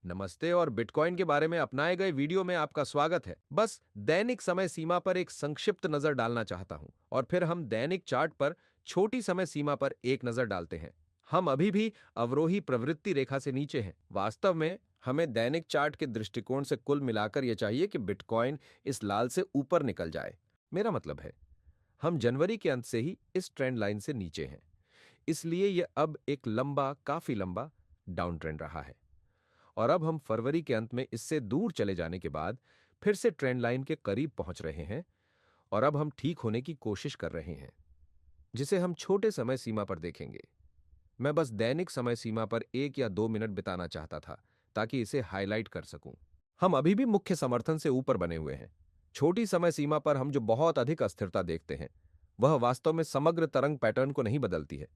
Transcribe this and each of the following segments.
नमस्ते और बिटकॉइन के बारे में अपनाए गए वीडियो में आपका स्वागत है। बस दैनिक समय सीमा पर एक संक्षिप्त नजर डालना चाहता हूं और फिर हम दैनिक चार्ट पर छोटी समय सीमा पर एक नजर डालते हैं। हम अभी भी अवरोही प्रवृत्ति रेखा से नीचे हैं। वास्तव में हमें दैनिक चार्ट के दृष्टिकोण से कुल मिलाकर यह चाहिए कि बिटकॉइन इस लाल से ऊपर निकल जाए। मेरा मतलब है, हम जनवरी के अंत से ही इस ट्रेंड लाइन से नीचे हैं, इसलिए यह अब एक काफी लंबा डाउन ट्रेंड रहा है। और अब हम फरवरी के अंत में इससे दूर चले जाने के बाद फिर से ट्रेंड लाइन के करीब पहुंच रहे हैं और अब हम ठीक होने की कोशिश कर रहे हैं, जिसे हम छोटे समय सीमा पर देखेंगे। मैं बस दैनिक समय सीमा पर 1 या 2 मिनट बिताना चाहता था ताकि इसे हाईलाइट कर सकूं। हम अभी भी मुख्य समर्थन से ऊपर बने हुए हैं। छोटी समय सीमा पर हम जो बहुत अधिक अस्थिरता देखते हैं, वह वास्तव में समग्र तरंग पैटर्न को नहीं बदलती है।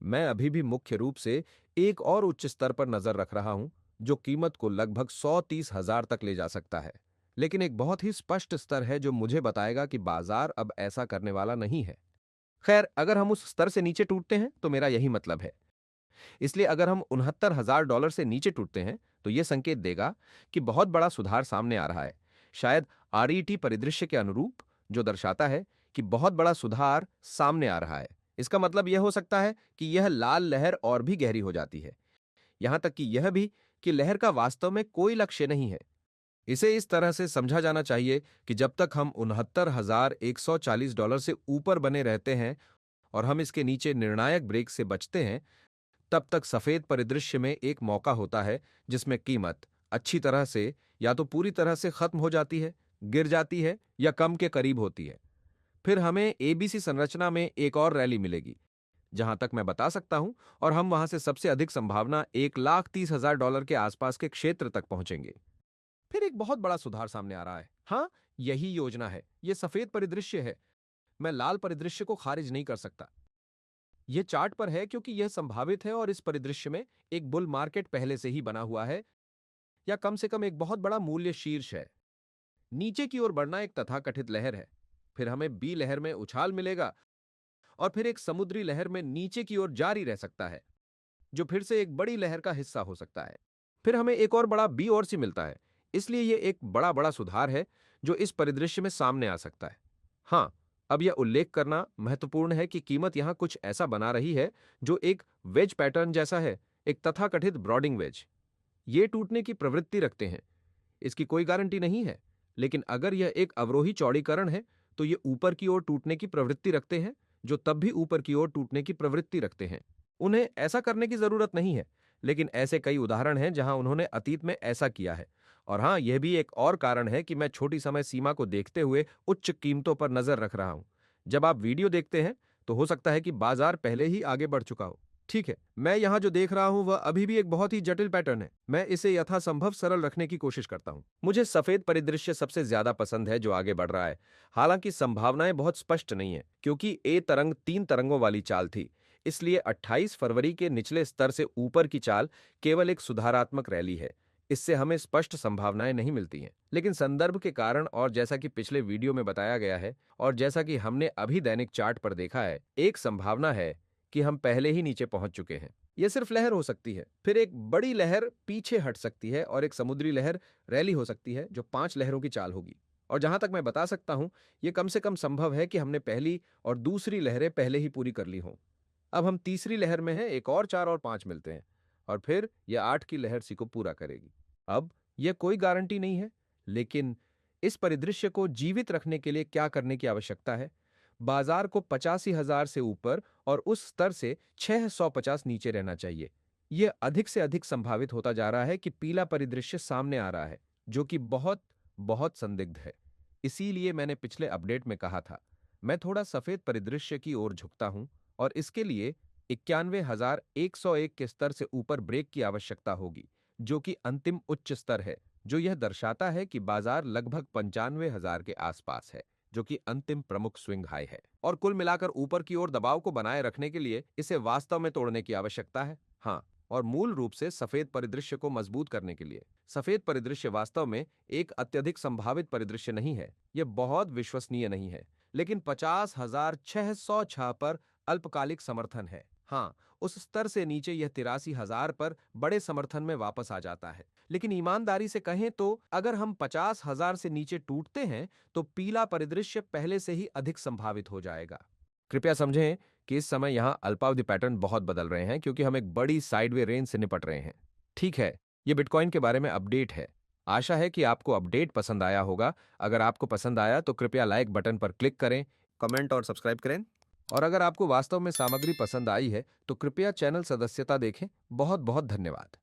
मैं अभी भी मुख्य रूप से एक और उच्च स्तर पर नजर रख रहा हूं, जो कीमत को लगभग 130,000 तक ले जा सकता है। लेकिन एक बहुत ही स्पष्ट स्तर है जो मुझे बताएगा कि बाजार अब ऐसा करने वाला नहीं है। खैर, अगर हम उस स्तर से नीचे टूटते हैं तो मेरा यही मतलब है। इसलिए अगर हम $69,000 से नीचे टूटते हैं तो यह संकेत देगा कि बहुत बड़ा सुधार सामने आ रहा है, शायद आरईटी परिदृश्य के अनुरूप, जो दर्शाता है कि बहुत बड़ा सुधार सामने आ रहा है। इसका मतलब यह हो सकता है कि यह लाल लहर और भी गहरी हो जाती है, यहां तक कि यह भी कि लहर का वास्तव में कोई लक्ष्य नहीं है। इसे इस तरह से समझा जाना चाहिए कि जब तक हम $69,140 से ऊपर बने रहते हैं और हम इसके नीचे निर्णायक ब्रेक से बचते हैं, तब तक सफेद परिदृश्य में एक मौका होता है जिसमें कीमत अच्छी तरह से या तो पूरी तरह से खत्म हो जाती है, गिर जाती है या कम के करीब होती है। फिर हमें एबीसी संरचना में एक और रैली मिलेगी, जहां तक मैं बता सकता हूं, और हम वहां से सबसे अधिक संभावना $1,30,000 के आसपास के क्षेत्र तक पहुंचेंगे। फिर एक बहुत बड़ा सुधार सामने आ रहा है। हाँ, यही योजना है। यह सफेद परिदृश्य है। मैं लाल परिदृश्य को खारिज नहीं कर सकता। यह चार्ट पर है क्योंकि यह संभावित है और इस परिदृश्य में एक बुल मार्केट पहले से ही बना हुआ है, या कम से कम एक बहुत बड़ा मूल्य शीर्ष है। नीचे की ओर बढ़ना एक तथाकथित लहर है। फिर हमें बी लहर में उछाल मिलेगा और फिर एक समुद्री लहर में नीचे की ओर जारी रह सकता है, जो फिर से एक बड़ी लहर का हिस्सा हो सकता है। फिर हमें एक और बड़ा बी और सी मिलता है। इसलिए यह एक बड़ा बड़ा सुधार है जो इस परिदृश्य में सामने आ सकता है। हाँ, अब यह उल्लेख करना महत्वपूर्ण है कि कीमत यहां कुछ ऐसा बना रही है जो एक वेज पैटर्न जैसा है, एक तथाकथित ब्रॉडिंग वेज। ये टूटने की प्रवृत्ति रखते हैं। इसकी कोई गारंटी नहीं है, लेकिन अगर यह एक अवरोही चौड़ीकरण है तो ये ऊपर की ओर टूटने की प्रवृत्ति रखते हैं, जो तब भी ऊपर की ओर टूटने की प्रवृत्ति रखते हैं। उन्हें ऐसा करने की जरूरत नहीं है, लेकिन ऐसे कई उदाहरण हैं जहां उन्होंने अतीत में ऐसा किया है। और हां, यह भी एक और कारण है कि मैं छोटी समय सीमा को देखते हुए उच्च कीमतों पर नजर रख रहा हूं। जब आप वीडियो देखते हैं तो हो सकता है कि बाजार पहले ही आगे बढ़ चुका हो। ठीक है, मैं यहां जो देख रहा हूं वह अभी भी एक बहुत ही जटिल पैटर्न है। मैं इसे यथासंभव सरल रखने की कोशिश करता हूं। मुझे सफेद परिदृश्य सबसे ज्यादा पसंद है जो आगे बढ़ रहा है। हालांकि संभावनाएं बहुत स्पष्ट नहीं है, क्योंकि ए तरंग 3 तरंगों वाली चाल थी। इसलिए 28 फरवरी के निचले स्तर से ऊपर की चाल केवल एक सुधारात्मक रैली है। इससे हमें स्पष्ट संभावनाएं नहीं मिलती हैं, लेकिन संदर्भ के कारण और जैसा कि पिछले वीडियो में बताया गया है और जैसा कि हमने अभी दैनिक चार्ट पर देखा है, एक संभावना है कि हम पहले ही नीचे पहुंच चुके हैं। यह सिर्फ लहर हो सकती है, फिर एक बड़ी लहर पीछे हट सकती है और एक समुद्री लहर रैली हो सकती है जो 5 लहरों की चाल होगी। और जहां तक मैं बता सकता हूं, यह कम से कम संभव है कि हमने पहली और दूसरी लहरें पहले ही पूरी कर ली हों। अब हम तीसरी लहर में हैं, एक और 4 और 5 मिलते हैं और फिर यह 8 की लहर सी को पूरा करेगी। अब यह कोई गारंटी नहीं है, लेकिन इस परिदृश्य को जीवित रखने के लिए क्या करने की आवश्यकता है? बाजार को 85,000 से ऊपर और उस स्तर से 650 नीचे रहना चाहिए। यह अधिक से अधिक संभावित होता जा रहा है कि पीला परिदृश्य सामने आ रहा है, जो कि बहुत बहुत संदिग्ध है। इसीलिए मैंने पिछले अपडेट में कहा था, मैं थोड़ा सफेद परिदृश्य की ओर झुकता हूं और इसके लिए 91,101 के स्तर से ऊपर ब्रेक की आवश्यकता होगी, जो कि अंतिम उच्च स्तर है, जो यह दर्शाता है कि बाजार लगभग 95,000 के आसपास है, जो कि अंतिम प्रमुख स्विंग हाई है। और कुल मिलाकर ऊपर की ओर दबाव को बनाए रखने के लिए इसे वास्तव में तोड़ने की आवश्यकता है। हाँ, और मूल रूप से सफेद परिदृश्य को मजबूत करने के लिए। सफेद परिदृश्य वास्तव में एक अत्यधिक संभावित परिदृश्य नहीं है, यह बहुत विश्वसनीय नहीं है, लेकिन 50,606 पर अल्पकालिक समर्थन है। हाँ, उस स्तर से नीचे यह 83,000 पर बड़े समर्थन में वापस आ जाता है। लेकिन ईमानदारी से कहें तो अगर हम 50,000 से नीचे टूटते हैं तो पीला परिदृश्य पहले से ही अधिक संभावित हो जाएगा। कृपया समझें कि इस समय यहां अल्पावधि पैटर्न बहुत बदल रहे हैं क्योंकि हम एक बड़ी साइडवे रेंज से निपट रहे हैं। ठीक है, यह बिटकॉइन के बारे में अपडेट है। आशा है कि आपको अपडेट पसंद आया होगा। अगर आपको पसंद आया तो कृपया लाइक बटन पर क्लिक करें, कमेंट और सब्सक्राइब करें। और अगर आपको वास्तव में सामग्री पसंद आई है तो कृपया चैनल सदस्यता देखें। बहुत बहुत धन्यवाद।